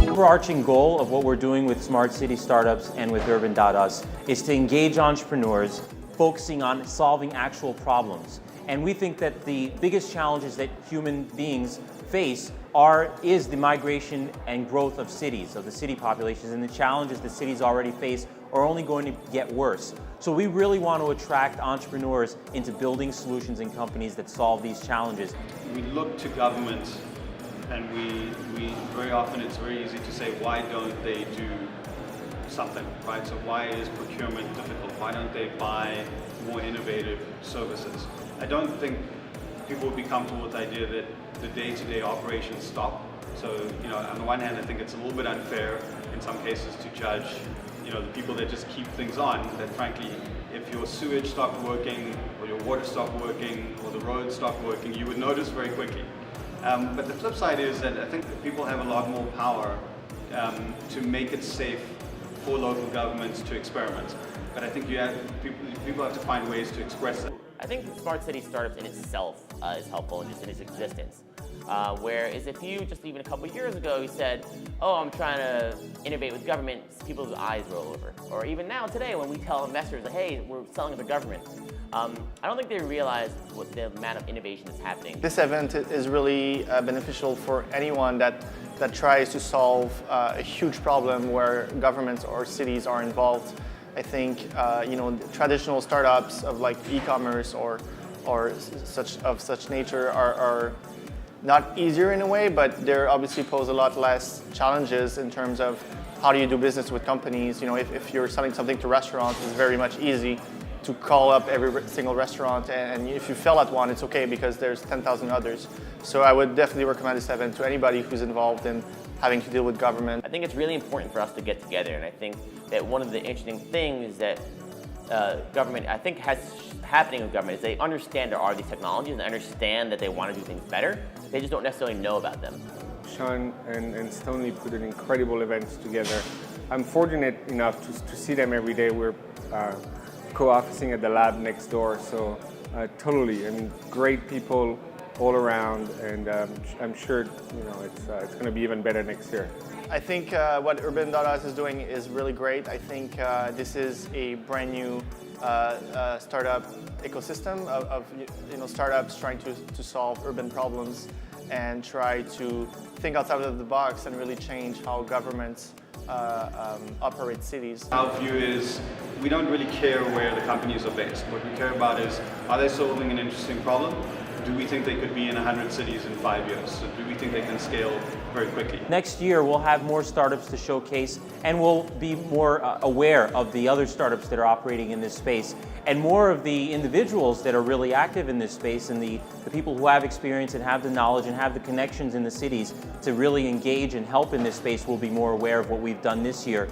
Overarching goal of what we're doing with Smart City Startups and with Urban.us is to engage entrepreneurs focusing on solving actual problems. And we think that the biggest challenges that human beings face is the migration and growth of cities, of the city populations, and the challenges that cities already face are only going to get worse. So we really want to attract entrepreneurs into building solutions and companies that solve these challenges. We look to governments, and we very often it's very easy to say, why don't they do something, right? So why is procurement difficult? Why don't they buy more innovative services? I don't think people would be comfortable with the idea that the day-to-day operations stop. So, on the one hand, I think it's a little bit unfair in some cases to judge, the people that just keep things on, that frankly, if your sewage stopped working, or your water stopped working, or the roads stopped working, you would notice very quickly. But the flip side is that I think that people have a lot more power to make it safe for local governments to experiment. But I think people have to find ways to express that. I think Smart City Startups in itself is helpful just in its existence. Whereas if you just even a couple years ago you said, oh, I'm trying to innovate with government, people's eyes roll over. Or even now today when we tell investors, that, hey, we're selling to the government. I don't think they realize what the amount of innovation that's happening. This event is really beneficial for anyone that tries to solve a huge problem where governments or cities are involved. I think traditional startups of like e-commerce or such nature are not easier in a way, but they obviously pose a lot less challenges in terms of how do you do business with companies. If you're selling something to restaurants, it's very much easy to call up every single restaurant, and if you fail at one, it's okay because there's 10,000 others. So I would definitely recommend this event to anybody who's involved in having to deal with government. I think it's really important for us to get together, and I think that one of the interesting things that government, I think, has happening with government is they understand there are these technologies and they understand that they want to do things better. They just don't necessarily know about them. Sean and Stonely put an incredible event together. I'm fortunate enough to see them every day. We're co-officing at the lab next door, so totally, great people all around, and I'm sure it's going to be even better next year. I think what Urban.us is doing is really great. I think this is a brand new startup ecosystem of startups trying to solve urban problems and try to think outside of the box and really change how governments operate cities. Our view is we don't really care where the companies are based. What we care about is, are they solving an interesting problem? Do we think they could be in 100 cities in 5 years? So do we think they can scale very quickly? Next year, we'll have more startups to showcase, and we'll be more aware of the other startups that are operating in this space, and more of the individuals that are really active in this space, and the people who have experience and have the knowledge and have the connections in the cities to really engage and help in this space will be more aware of what we've done this year.